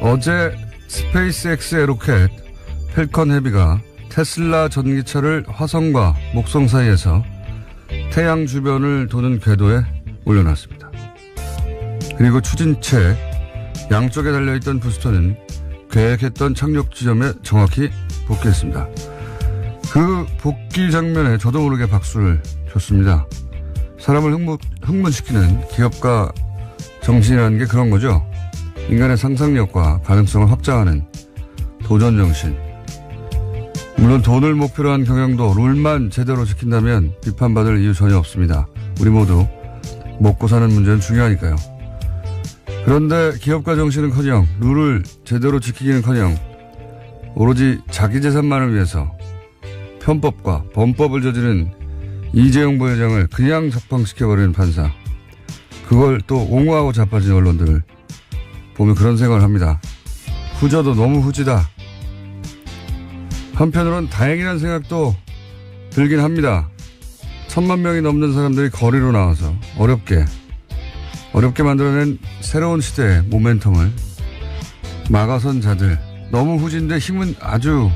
어제 스페이스X의 로켓 펠컨 헤비가 테슬라 전기차를 화성과 목성 사이에서 태양 주변을 도는 궤도에 올려놨습니다. 그리고 추진체 양쪽에 달려있던 부스터는 계획했던 착륙 지점에 정확히 복귀했습니다. 그 복귀 장면에 저도 모르게 박수를 쳤습니다. 사람을 흥분시키는 기업가 정신이라는 게 그런 거죠. 인간의 상상력과 가능성을 확장하는 도전 정신. 물론 돈을 목표로 한 경영도 룰만 제대로 지킨다면 비판받을 이유 전혀 없습니다. 우리 모두 먹고 사는 문제는 중요하니까요. 그런데 기업가 정신은커녕 룰을 제대로 지키기는커녕 오로지 자기 재산만을 위해서 편법과 범법을 저지른 이재용 부회장을 그냥 석방시켜버리는 판사. 그걸 또 옹호하고 자빠진 언론들을 보면 그런 생각을 합니다. 후져도 너무 후지다. 한편으론 다행이라는 생각도 들긴 합니다. 1,000만 명이 넘는 사람들이 거리로 나와서 어렵게 만들어낸 새로운 시대의 모멘텀을 막아선 자들, 너무 후진데 힘은 아주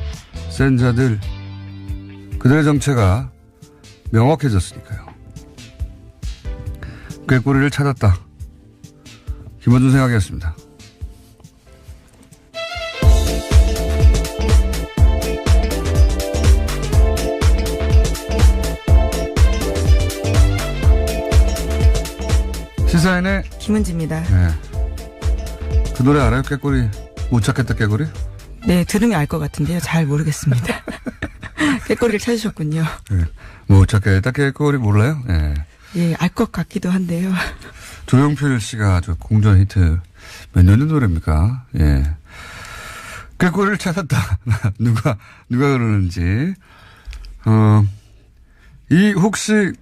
센 자들, 그들의 정체가 명확해졌으니까요. 꾀꼬리를 찾았다. 김어준 생각이었습니다. 시사인의 김은지입니다. 네. 그 노래 알아요? 꾀꼬리. 못 찾겠다 꾀꼬리? 네, 들으면 알 것 같은데요. 잘 모르겠습니다. 꾀꼬리를 찾으셨군요. 네. 못 찾겠다 꾀꼬리 몰라요? 네. 예, 알 것 같기도 한데요. 조용필 씨가 아주 공전 히트 몇 년의 노래입니까? 예. 꾀꼬리를 찾았다. 누가 그러는지. 혹시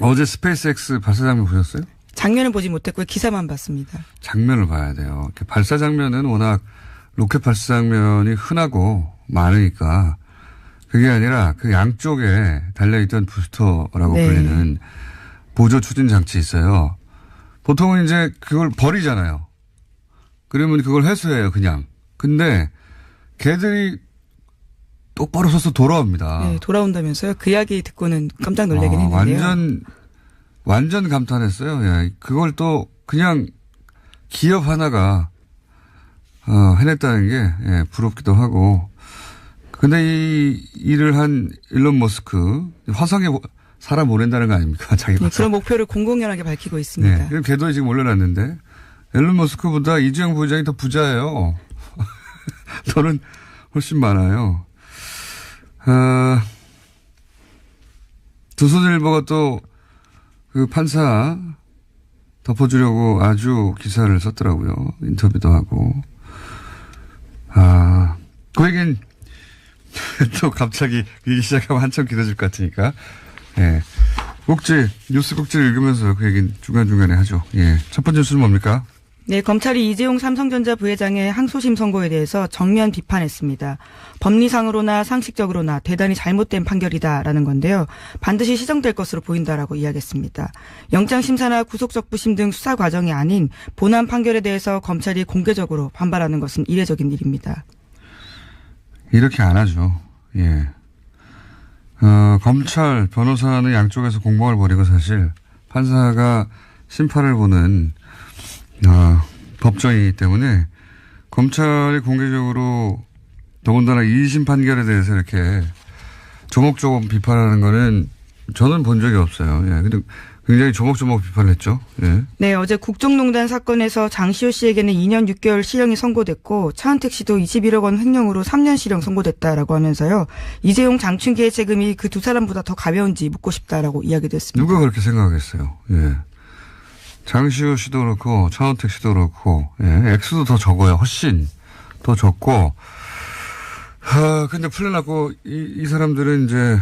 어제 스페이스X 발사 장면 보셨어요? 장면을 보지 못했고요. 기사만 봤습니다. 장면을 봐야 돼요. 발사 장면은 워낙 로켓 발사 장면이 흔하고 많으니까 그게 아니라 그 양쪽에 달려있던 부스터라고 네. 불리는 보조 추진 장치 있어요. 보통은 이제 그걸 버리잖아요. 그러면 그걸 회수해요, 그냥. 근데 걔들이 똑바로 서서 돌아옵니다. 네, 돌아온다면서요? 그 이야기 듣고는 깜짝 놀라긴 했는데요. 완전 감탄했어요. 예. 그걸 또 그냥 기업 하나가 해냈다는 게 예, 부럽기도 하고. 근데 이 일을 한 일론 머스크 화성에 사람 보낸다는 거 아닙니까? 자기가. 네, 그런 목표를 공공연하게 밝히고 있습니다. 네, 그럼 궤도에 지금 올려놨는데 일론 머스크보다 이재용 부회장이 더 부자예요. 돈은 훨씬 많아요. 조선일보가 또 그 판사 덮어주려고 아주 기사를 썼더라고요. 인터뷰도 하고. 그 얘기는 또 갑자기 얘기 시작하면 한참 길어질 것 같으니까. 예. 뉴스 꼭지를 읽으면서 그 얘기는 중간중간에 하죠. 예. 첫 번째 뉴스는 뭡니까? 네, 검찰이 이재용 삼성전자 부회장의 항소심 선고에 대해서 정면 비판했습니다. 법리상으로나 상식적으로나 대단히 잘못된 판결이다라는 건데요. 반드시 시정될 것으로 보인다라고 이야기했습니다. 영장심사나 구속적부심 등 수사 과정이 아닌 본안 판결에 대해서 검찰이 공개적으로 반발하는 것은 이례적인 일입니다. 이렇게 안 하죠. 예. 검찰, 변호사는 양쪽에서 공방을 벌이고 사실 판사가 심판을 보는 법정이기 때문에 검찰이 공개적으로 더군다나 2심 판결에 대해서 이렇게 조목조목 비판하는 거는 저는 본 적이 없어요. 예. 근데 굉장히 조목조목 비판을 했죠. 예. 네, 어제 국정농단 사건에서 장시호 씨에게는 2년 6개월 실형이 선고됐고 차은택 씨도 21억 원 횡령으로 3년 실형 선고됐다라고 하면서요. 이재용 장충기의 책임이 그 두 사람보다 더 가벼운지 묻고 싶다라고 이야기도 했습니다. 누가 그렇게 생각하겠어요. 예. 장시호 씨도 그렇고 차은택 씨도 그렇고 예. 액수도 더 적어요. 훨씬 더 적고 근데 풀려났고 이 사람들은 이제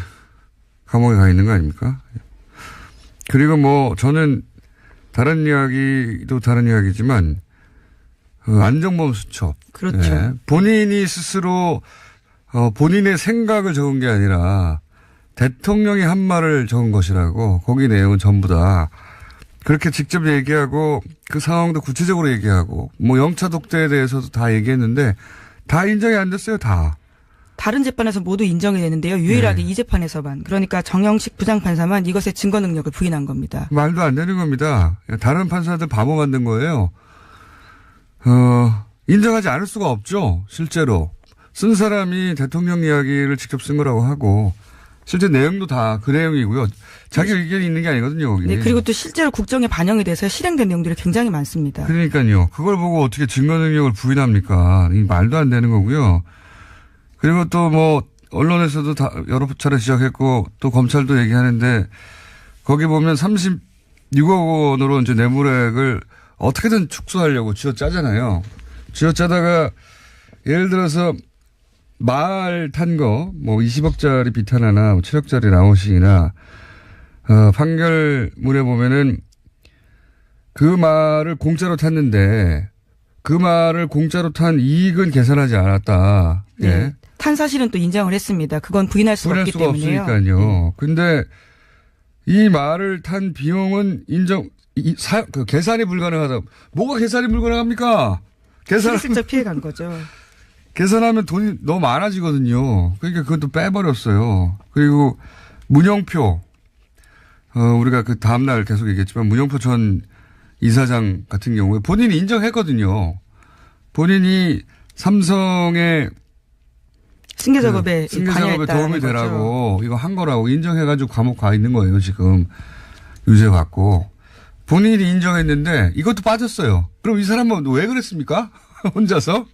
감옥에 가 있는 거 아닙니까? 그리고 뭐 저는 다른 이야기도 다른 이야기지만 안정범 수첩. 그렇죠. 예. 본인이 스스로 본인의 생각을 적은 게 아니라 대통령이 한 말을 적은 것이라고 거기 내용은 전부 다 그렇게 직접 얘기하고 그 상황도 구체적으로 얘기하고 뭐 영차 독대에 대해서도 다 얘기했는데 다 인정이 안 됐어요. 다. 다른 재판에서 모두 인정이 되는데요. 유일하게 이 재판에서만. 그러니까 정영식 부장판사만 이것의 증거 능력을 부인한 겁니다. 말도 안 되는 겁니다. 다른 판사들 바보 만든 거예요. 인정하지 않을 수가 없죠. 실제로. 쓴 사람이 대통령 이야기를 직접 쓴 거라고 하고 실제 내용도 다 그 내용이고요. 자기 의견이 있는 게 아니거든요. 거기. 네, 그리고 또 실제로 국정에 반영이 돼서 실행된 내용들이 굉장히 많습니다. 그러니까요. 그걸 보고 어떻게 증거 능력을 부인합니까? 이 말도 안 되는 거고요. 그리고 또 뭐 언론에서도 다 여러 차례 지적했고 또 검찰도 얘기하는데 거기 보면 36억 원으로 이제 뇌물액을 어떻게든 축소하려고 쥐어짜잖아요. 쥐어짜다가 예를 들어서 말 탄 거, 뭐 20억짜리 비탄하나 7억짜리 라오싱이나 판결문에 보면은 그 말을 공짜로 탔는데 그 말을 공짜로 탄 이익은 계산하지 않았다. 네. 예. 탄 사실은 또 인정을 했습니다. 그건 부인할 수가 부인할 없기 수가 때문에요. 없으니까요. 근데 이 말을 탄 비용은 그 계산이 불가능하다. 뭐가 계산이 불가능합니까? 실질적 피해 간 거죠. 계산하면 돈이 너무 많아지거든요. 그러니까 그것도 빼버렸어요. 그리고 문영표, 우리가 그 다음날 계속 얘기했지만 문영표 전 이사장 같은 경우에 본인이 인정했거든요. 본인이 삼성의 승계 작업에 도움이 되라고 이거 한 거라고 인정해가지고 감옥 가 있는 거예요. 지금 유죄 받고. 본인이 인정했는데 이것도 빠졌어요. 그럼 이 사람은 왜 그랬습니까? 혼자서?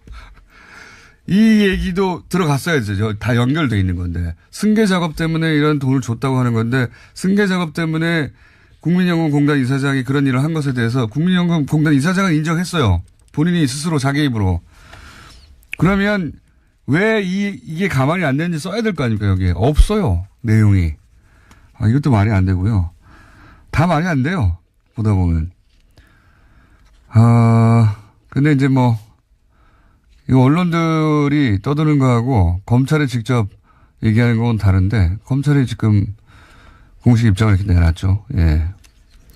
이 얘기도 들어갔어야죠. 다 연결돼 있는 건데. 승계 작업 때문에 이런 돈을 줬다고 하는 건데 승계 작업 때문에 국민연금공단 이사장이 그런 일을 한 것에 대해서 국민연금공단 이사장은 인정했어요. 본인이 스스로 자기 입으로. 그러면 왜 이게 가만히 안 되는지 써야 될 거 아닙니까 여기에. 없어요. 내용이. 이것도 말이 안 되고요. 다 말이 안 돼요. 보다 보면. 근데 이제 뭐 이거 언론들이 떠드는 거하고 검찰이 직접 얘기하는 건 다른데 검찰이 지금 공식 입장을 이렇게 내놨죠. 예.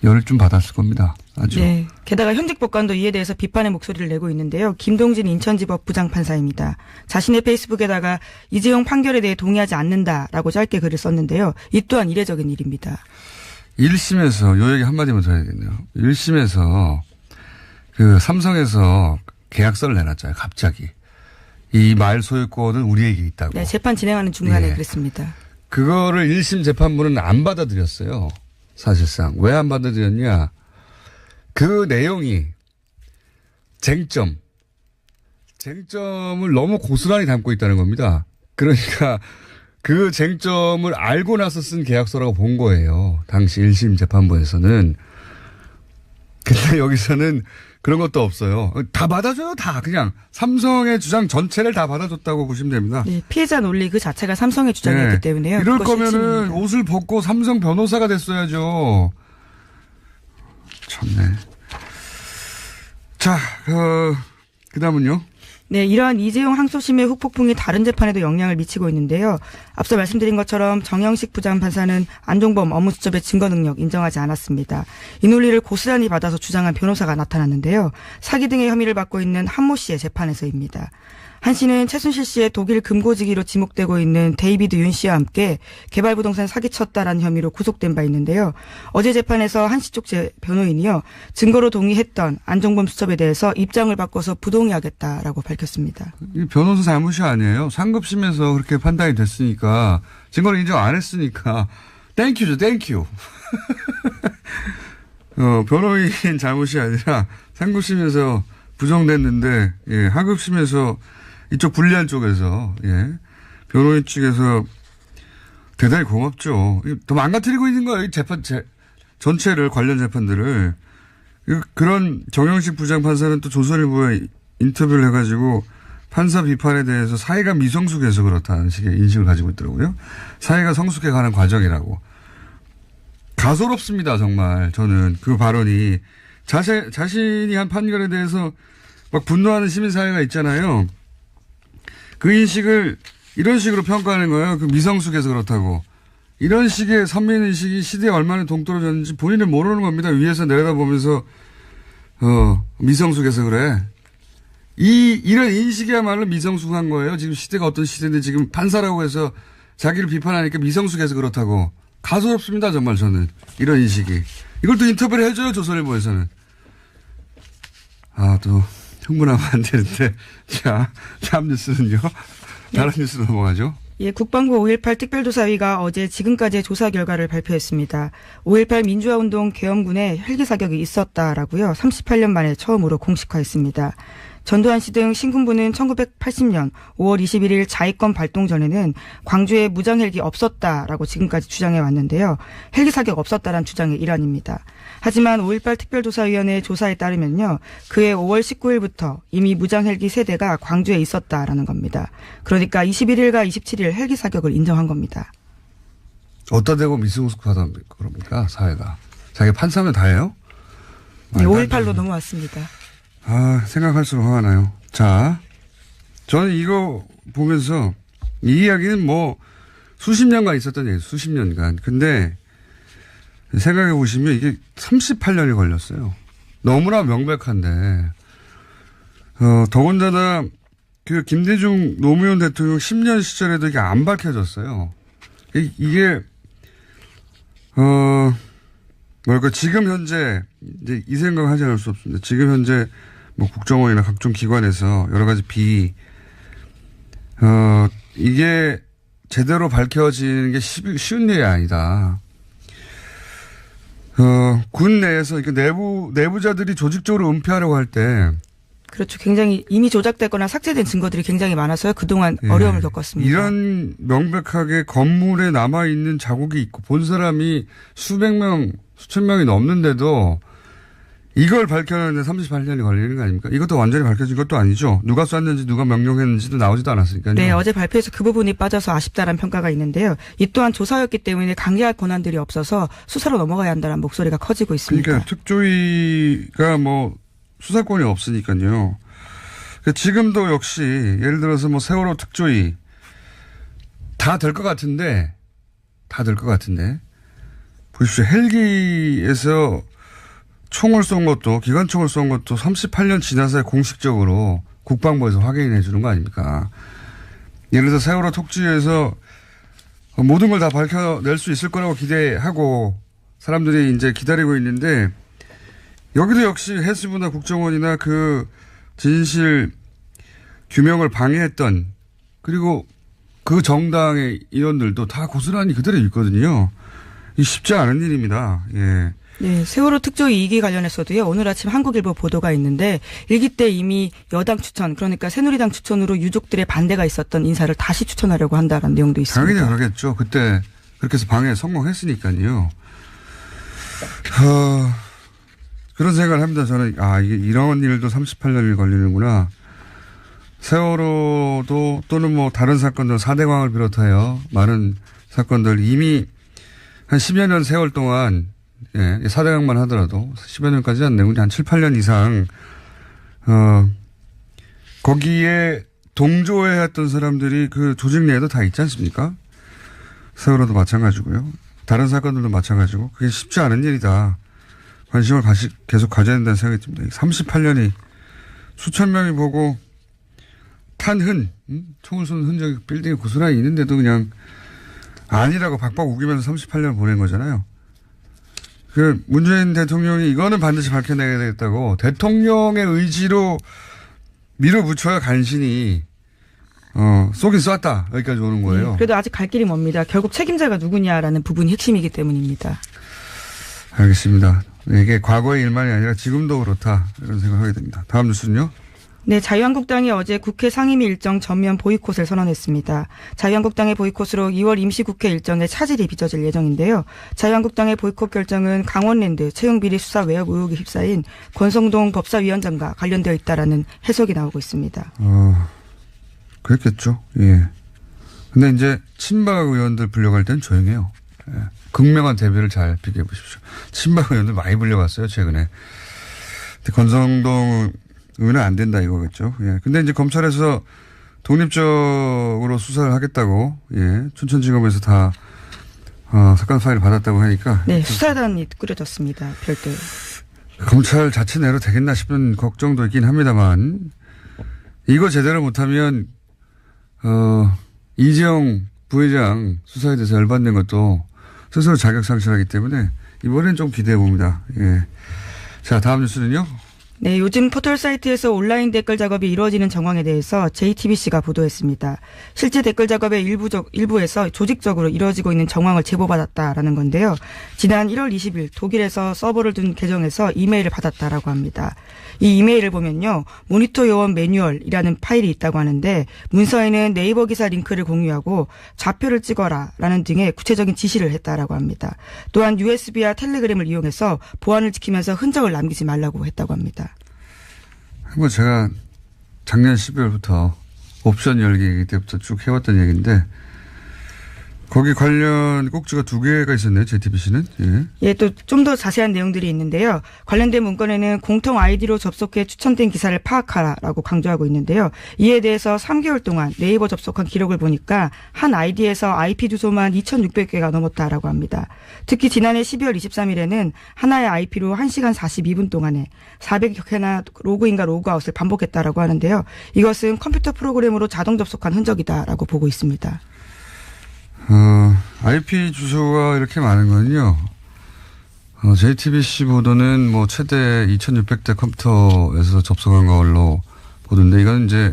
열을 좀 받았을 겁니다. 아주. 네. 게다가 현직 법관도 이에 대해서 비판의 목소리를 내고 있는데요. 김동진 인천지법 부장판사입니다. 자신의 페이스북에다가 이재용 판결에 대해 동의하지 않는다라고 짧게 글을 썼는데요. 이 또한 이례적인 일입니다. 1심에서 요 얘기 한마디만 더 해야겠네요. 1심에서 그 삼성에서 계약서를 내놨잖아요. 갑자기. 이 말 소유권은 우리에게 있다고. 네. 재판 진행하는 중간에 예. 그랬습니다. 그거를 1심 재판부는 안 받아들였어요. 사실상. 왜 안 받아들였냐. 그 내용이 쟁점을 너무 고스란히 담고 있다는 겁니다. 그러니까 그 쟁점을 알고 나서 쓴 계약서라고 본 거예요. 당시 1심 재판부에서는. 근데 여기서는 그런 것도 없어요. 다 받아줘요. 다 그냥 삼성의 주장 전체를 다 받아줬다고 보시면 됩니다. 네, 피해자 논리 그 자체가 삼성의 주장이었기 때문에요. 이럴 거면은 옷을 벗고 삼성 변호사가 됐어야죠. 참네. 자, 그다음은요. 네, 이러한 이재용 항소심의 후폭풍이 다른 재판에도 영향을 미치고 있는데요. 앞서 말씀드린 것처럼 정영식 부장판사는 안종범 업무수첩의 증거 능력 인정하지 않았습니다. 이 논리를 고스란히 받아서 주장한 변호사가 나타났는데요. 사기 등의 혐의를 받고 있는 한모 씨의 재판에서입니다. 한 씨는 최순실 씨의 독일 금고지기로 지목되고 있는 데이비드 윤 씨와 함께 개발부동산 사기쳤다라는 혐의로 구속된 바 있는데요. 어제 재판에서 한 씨 쪽 변호인이요. 증거로 동의했던 안종범 수첩에 대해서 입장을 바꿔서 부동의하겠다라고 밝혔습니다. 이 변호사 잘못이 아니에요. 상급심에서 그렇게 판단이 됐으니까 증거를 인정 안 했으니까 땡큐죠. 땡큐. 변호인 잘못이 아니라 상급심에서 부정됐는데 예, 하급심에서 이쪽 불리한 쪽에서 예, 변호인 측에서 대단히 고맙죠. 더 망가뜨리고 있는 거예요. 이 재판 전체를 관련 재판들을. 그런 정영식 부장판사는 또 조선일보에 인터뷰를 해가지고 판사 비판에 대해서 사회가 미성숙해서 그렇다는 식의 인식을 가지고 있더라고요. 사회가 성숙해가는 과정이라고. 가소롭습니다. 정말 저는 그 발언이. 자신이 한 판결에 대해서 막 분노하는 시민사회가 있잖아요. 그 인식을 이런 식으로 평가하는 거예요. 그 미성숙해서 그렇다고. 이런 식의 선민의식이 시대에 얼마나 동떨어졌는지 본인은 모르는 겁니다. 위에서 내려다보면서, 미성숙해서 그래. 이런 인식이야말로 미성숙한 거예요. 지금 시대가 어떤 시대인데 지금 판사라고 해서 자기를 비판하니까 미성숙해서 그렇다고. 가소롭습니다, 정말 저는. 이런 인식이. 이걸 또 인터뷰를 해줘요, 조선일보에서는. 또, 흥분하면 안 되는데. 자, 다음 뉴스는요. 다른 뉴스로 넘어가죠. 예, 국방부 5.18 특별조사위가 어제 지금까지의 조사 결과를 발표했습니다. 5.18 민주화운동 계엄군에 헬기 사격이 있었다라고요. 38년 만에 처음으로 공식화했습니다. 전두환 씨 등 신군부는 1980년 5월 21일 자위권 발동 전에는 광주에 무장 헬기 없었다라고 지금까지 주장해 왔는데요. 헬기 사격 없었다란 주장의 일환입니다. 하지만 5.18 특별조사위원회 조사에 따르면요. 그해 5월 19일부터 이미 무장 헬기 3대가 광주에 있었다라는 겁니다. 그러니까 21일과 27일 헬기 사격을 인정한 겁니다. 어디다 대고 미성숙하다 그럽니까, 사회가. 자기 판사면 다예요? 네, 5.18로 넘어왔습니다. 생각할수록 화가 나요. 자, 저는 이거 보면서 이 이야기는 뭐 수십 년간 있었던 얘기예요. 수십 년간. 근데 생각해 보시면 이게 38년이 걸렸어요. 너무나 명백한데, 더군다나 그 김대중 노무현 대통령 10년 시절에도 이게 안 밝혀졌어요. 이게, 지금 현재, 이제 이 생각을 하지 않을 수 없습니다. 지금 현재 뭐 국정원이나 각종 기관에서 여러 가지 이게 제대로 밝혀지는 게 쉬운 일이 아니다. 군 내에서 내부자들이 조직적으로 은폐하려고 할 때. 그렇죠. 굉장히 이미 조작됐거나 삭제된 증거들이 굉장히 많아서요. 그동안 어려움을 겪었습니다. 이런 명백하게 건물에 남아있는 자국이 있고 본 사람이 수백 명, 수천 명이 넘는데도 이걸 밝혀내는데 38년이 걸리는 거 아닙니까? 이것도 완전히 밝혀진 것도 아니죠. 누가 쐈는지 누가 명령했는지도 나오지도 않았으니까요. 네, 어제 발표에서 그 부분이 빠져서 아쉽다라는 평가가 있는데요. 이 또한 조사였기 때문에 강제할 권한들이 없어서 수사로 넘어가야 한다는 목소리가 커지고 있습니다. 그러니까 특조위가 뭐 수사권이 없으니까요. 지금도 역시 예를 들어서 뭐 세월호 특조위 다 될 것 같은데 보십시오. 헬기에서 총을 쏜 것도 기관총을 쏜 것도 38년 지나서 공식적으로 국방부에서 확인해 주는 거 아닙니까? 예를 들어 세월호 특조위에서 모든 걸 다 밝혀낼 수 있을 거라고 기대하고 사람들이 이제 기다리고 있는데 여기도 역시 해수부나 국정원이나 그 진실 규명을 방해했던 그리고 그 정당의 인원들도 다 고스란히 그대로 있거든요. 이 쉽지 않은 일입니다. 예. 네, 세월호 특조위 2기 관련해서도요. 오늘 아침 한국일보 보도가 있는데 1기 때 이미 여당 추천, 그러니까 새누리당 추천으로 유족들의 반대가 있었던 인사를 다시 추천하려고 한다는 내용도 있습니다. 당연히 그러겠죠. 그때 그렇게 해서 방해에 성공했으니까요. 그런 생각을 합니다. 저는 이게 이런 일도 38년이 걸리는구나. 세월호도 또는 뭐 다른 사건들 4대강을 비롯하여 많은 사건들 이미 한 10여 년 세월 동안 4대강만 하더라도 10여 년까지 안 되고 한 7, 8년 이상 거기에 동조해왔던 사람들이 그 조직 내에도 다 있지 않습니까? 세월호도 마찬가지고요. 다른 사건들도 마찬가지고 그게 쉽지 않은 일이다. 관심을 계속 가져야 된다는 생각이 듭니다. 38년이 수천 명이 보고 탄 총을 쏘는 흔적이 빌딩에 고스란히 있는데도 그냥 아니라고 박박 우기면서 38년을 보낸 거잖아요. 그 문재인 대통령이 이거는 반드시 밝혀내야 되겠다고 대통령의 의지로 밀어붙여야 간신히 쏘긴 쐈다 여기까지 오는 거예요. 네, 그래도 아직 갈 길이 멉니다. 결국 책임자가 누구냐라는 부분이 핵심이기 때문입니다. 알겠습니다. 이게 과거의 일만이 아니라 지금도 그렇다 이런 생각을 하게 됩니다. 다음 뉴스는요. 네, 자유한국당이 어제 국회 상임위 일정 전면 보이콧을 선언했습니다. 자유한국당의 보이콧으로 2월 임시국회 일정에 차질이 빚어질 예정인데요. 자유한국당의 보이콧 결정은 강원랜드 채용비리 수사 외압 의혹에 휩싸인 권성동 법사위원장과 관련되어 있다라는 해석이 나오고 있습니다. 그랬겠죠. 예. 근데 이제 친박 의원들 불려갈 때는 조용해요. 예. 극명한 대비를 잘 비교해 보십시오. 친박 의원들 많이 불려갔어요, 최근에. 근데 권성동 의원은 안 된다 이거겠죠. 예. 근데 이제 검찰에서 독립적으로 수사를 하겠다고, 예. 춘천지검에서 다 사건 파일을 받았다고 하니까. 네, 수사단이 꾸려졌습니다. 별도로. 검찰 자체 내로 되겠나 싶은 걱정도 있긴 합니다만, 이거 제대로 못하면, 이재용 부회장 수사에 대해서 열받는 것도 스스로 자격 상실하기 때문에 이번엔 좀 기대해 봅니다. 예. 자, 다음 뉴스는요? 네, 요즘 포털 사이트에서 온라인 댓글 작업이 이루어지는 정황에 대해서 JTBC가 보도했습니다. 실제 댓글 작업의 일부에서 조직적으로 이루어지고 있는 정황을 제보받았다라는 건데요. 지난 1월 20일 독일에서 서버를 둔 계정에서 이메일을 받았다라고 합니다. 이 이메일을 보면요, 모니터 요원 매뉴얼이라는 파일이 있다고 하는데 문서에는 네이버 기사 링크를 공유하고 좌표를 찍어라라는 등의 구체적인 지시를 했다라고 합니다. 또한 USB와 텔레그램을 이용해서 보안을 지키면서 흔적을 남기지 말라고 했다고 합니다. 뭐 제가 작년 12월부터 옵션 열기 때부터 쭉 해왔던 얘기인데 거기 관련 꼭지가 2개가 있었네요. JTBC는. 예. 예, 또 좀 더 자세한 내용들이 있는데요. 관련된 문건에는 공통 아이디로 접속해 추천된 기사를 파악하라라고 강조하고 있는데요. 이에 대해서 3개월 동안 네이버 접속한 기록을 보니까 한 아이디에서 IP 주소만 2,600개가 넘었다라고 합니다. 특히 지난해 12월 23일에는 하나의 IP로 1시간 42분 동안에 400여 개나 로그인과 로그아웃을 반복했다라고 하는데요. 이것은 컴퓨터 프로그램으로 자동 접속한 흔적이다라고 보고 있습니다. IP 주소가 이렇게 많은 건요. JTBC 보도는 뭐 최대 2,600대 컴퓨터에서 접속한 걸로 보던데 이건 이제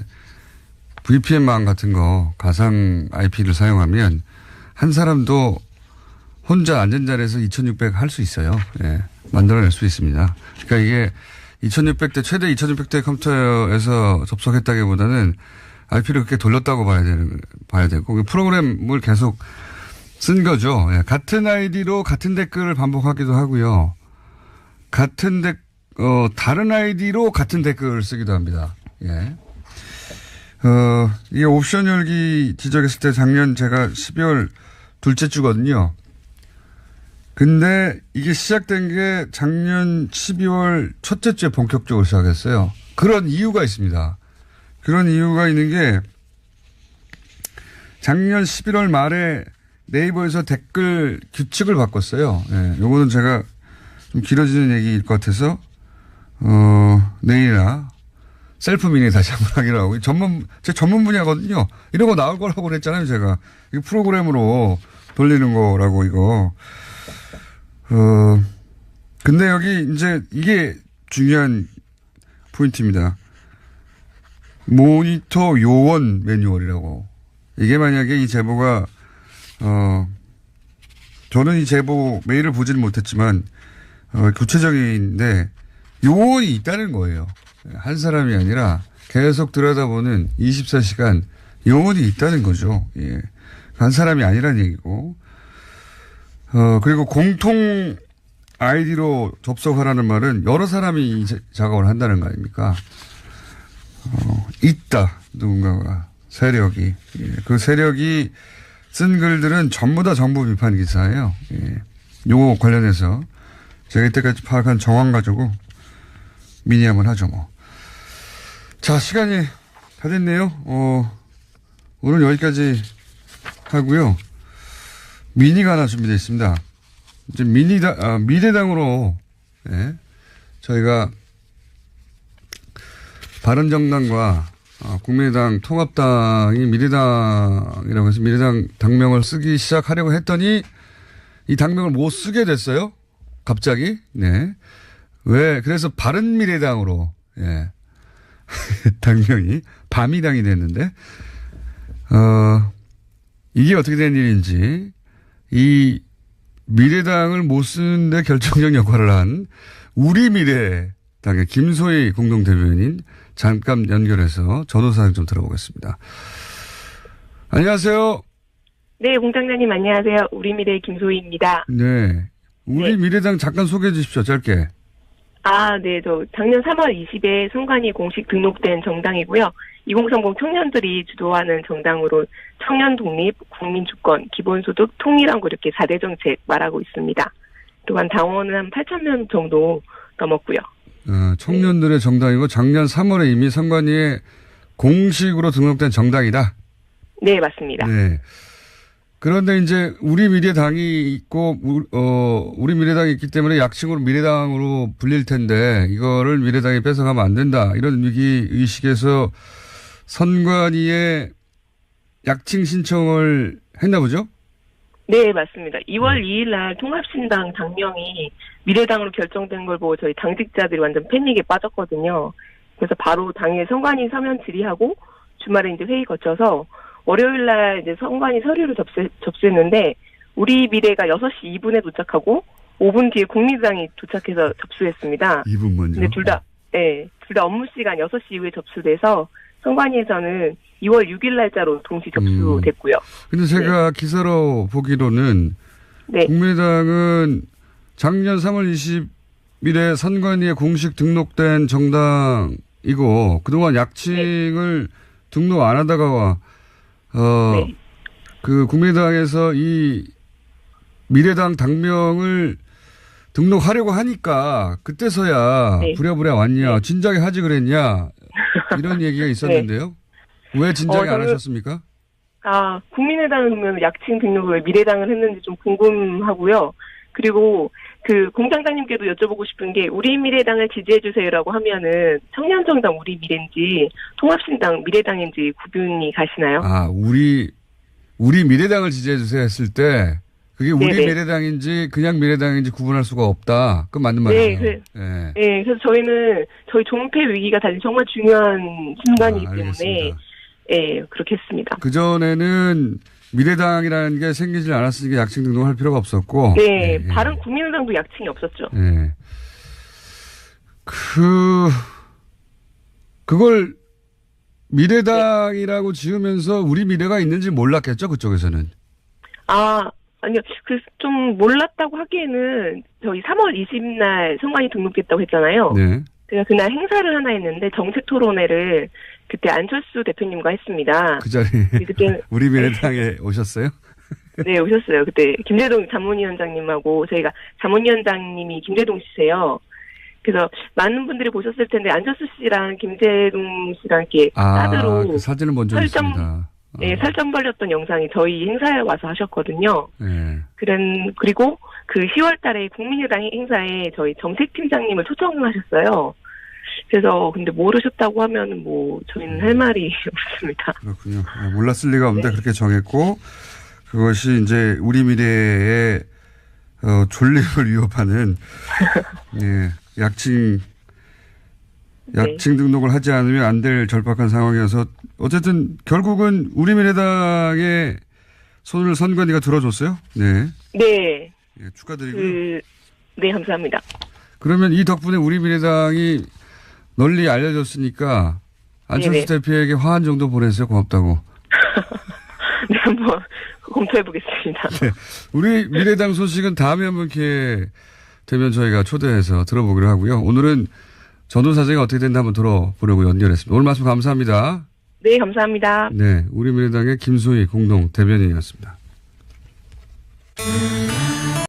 VPN망 같은 거 가상 IP를 사용하면 한 사람도 혼자 앉은 자리에서 2,600 할 수 있어요. 예. 만들어낼 수 있습니다. 그러니까 이게 2,600대 최대 2,600대 컴퓨터에서 접속했다기보다는 IP를 그렇게 돌렸다고 봐야 되고, 프로그램을 계속 쓴 거죠. 예. 같은 아이디로 같은 댓글을 반복하기도 하고요. 다른 아이디로 같은 댓글을 쓰기도 합니다. 예. 이게 옵션 열기 지적했을 때 작년 제가 12월 둘째 주거든요. 근데 이게 시작된 게 작년 12월 첫째 주에 본격적으로 시작했어요. 그런 이유가 있습니다. 그런 이유가 있는 게 작년 11월 말에 네이버에서 댓글 규칙을 바꿨어요. 예, 요거는 제가 좀 길어지는 얘기일 것 같아서 내일이나 셀프 미니 다시 한번 하기로 하고 제 전문 분야거든요. 이런 거 나올 거라고 그랬잖아요, 제가. 이거 프로그램으로 돌리는 거라고 이거. 근데 여기 이제 이게 중요한 포인트입니다. 모니터 요원 매뉴얼이라고. 이게 만약에 이 제보가, 저는 이 제보 메일을 보지는 못했지만, 구체적인데, 요원이 있다는 거예요. 한 사람이 아니라 계속 들여다보는 24시간 요원이 있다는 거죠. 예. 한 사람이 아니란 얘기고. 그리고 공통 아이디로 접속하라는 말은 여러 사람이 작업을 한다는 거 아닙니까? 있다. 누군가가. 세력이. 예. 그 세력이 쓴 글들은 전부 다 정부 비판 기사예요. 예. 요거 관련해서 제가 이때까지 파악한 정황 가지고 미니 한번 하죠, 뭐. 자, 시간이 다 됐네요. 오늘 여기까지 하고요. 미니가 하나 준비되어 있습니다. 이제 미래당으로, 예. 저희가 바른정당과 국민의당 통합당이 미래당이라고 해서 미래당 당명을 쓰기 시작하려고 했더니 이 당명을 못 쓰게 됐어요. 갑자기. 네. 왜? 그래서 바른미래당으로, 예. 당명이 바미당이 됐는데, 이게 어떻게 된 일인지, 이 미래당을 못 쓰는데 결정적 역할을 한 우리미래당의 김소희 공동대변인 잠깐 연결해서 전후사항 좀 들어보겠습니다. 안녕하세요. 네, 공장장님 안녕하세요. 우리미래의 김소희입니다. 네. 우리미래당 잠깐 소개해 주십시오. 짧게. 네. 저 작년 3월 20일 선관위 공식 등록된 정당이고요. 2030 청년들이 주도하는 정당으로 청년 독립, 국민 주권, 기본소득, 통일한국 이렇게 4대 정책 말하고 있습니다. 또한 당원은 한 8,000명 정도 넘었고요. 청년들의 정당이고 작년 3월에 이미 선관위에 공식으로 등록된 정당이다. 네, 맞습니다. 네. 그런데 이제 우리 미래당이 있고, 우리 미래당이 있기 때문에 약칭으로 미래당으로 불릴 텐데 이거를 미래당이 뺏어가면 안 된다. 이런 위기 의식에서 선관위에 약칭 신청을 했나 보죠? 네, 맞습니다. 2월 2일 날 통합신당 당명이 미래당으로 결정된 걸 보고 저희 당직자들이 완전 패닉에 빠졌거든요. 그래서 바로 당일 선관위 서면 질의하고 주말에 이제 회의 거쳐서 월요일 날 이제 선관위 서류를 접수했는데 우리 미래가 6시 2분에 도착하고 5분 뒤에 국민의당이 도착해서 접수했습니다. 2분 먼저. 근데 둘 다 업무 시간 6시 이후에 접수돼서 선관위에서는 2월 6일 날짜로 동시 접수됐고요. 근데 제가 기사로 보기로는 네. 국민의당은 작년 3월 20일에 선관위에 공식 등록된 정당이고 그동안 약칭을 등록 안 하다가 네. 그 국민의당에서 이 미래당 당명을 등록하려고 하니까 그때서야 네. 부랴부랴 왔냐, 네. 진작에 하지 그랬냐 이런 얘기가 있었는데요. 왜 진작에 안 하셨습니까? 국민의당은 그러면 약칭 등록을 왜 미래당을 했는지 좀 궁금하고요. 그리고 그 공장장님께도 여쭤보고 싶은 게 우리 미래당을 지지해주세요라고 하면은 청년정당 우리 미래인지 통합신당 미래당인지 구분이 가시나요? 우리 미래당을 지지해주세요 했을 때 그게 우리 네네. 미래당인지 그냥 미래당인지 구분할 수가 없다. 그건 맞는 말이에요. 네, 그래서 저희는 저희 존폐 위기가 달린 정말 중요한 순간이기 때문에 알겠습니다. 그렇게 했습니다. 그전에는 미래당이라는 게 생기질 않았으니까 약칭 등록할 필요가 없었고. 네, 다른 국민의당도 약칭이 없었죠. 네. 그걸 미래당이라고 지으면서 우리 미래가 있는지 몰랐겠죠, 그쪽에서는. 아니요. 좀 몰랐다고 하기에는 저희 3월 20일 날 선관위 등록됐다고 했잖아요. 네. 제가 그날 행사를 하나 했는데 정책 토론회를 그때 안철수 대표님과 했습니다. 그 자리에 그때 우리 미래당에 오셨어요? 네, 오셨어요. 그때 김대동 자문위원장님하고 저희가 자문위원장님이 김대동 씨세요. 그래서 많은 분들이 보셨을 텐데 안철수 씨랑 김대동 씨랑 이렇게 사드로 그 사진을 먼저 있습니다. 네, 살점 벌렸던 영상이 저희 행사에 와서 하셨거든요. 네. 그리고 그 10월 달에 국민의당 행사에 저희 정책팀장님을 초청하셨어요. 그래서 근데 모르셨다고 하면 저희는 할 말이 없습니다. 그렇군요. 몰랐을 리가 없는데 그렇게 정했고 그것이 이제 우리 미래의 존립을 위협하는 약칭 등록을 하지 않으면 안 될 절박한 상황이어서 어쨌든 결국은 우리 미래당의 손을 선관위가 들어줬어요. 네. 네. 축하드리고요. 네, 감사합니다. 그러면 이 덕분에 우리 미래당이 널리 알려졌으니까 안철수 대표에게 화한 정도 보내세요. 고맙다고. 네, 한번 검토해 보겠습니다. 네. 우리 미래당 소식은 다음에 한번 기회 되면 저희가 초대해서 들어보기로 하고요. 오늘은 전후 사정이 어떻게 됐나 한번 들어보려고 연결했습니다. 오늘 말씀 감사합니다. 네, 감사합니다. 네, 우리 미래당의 김소희 공동 대변인이었습니다.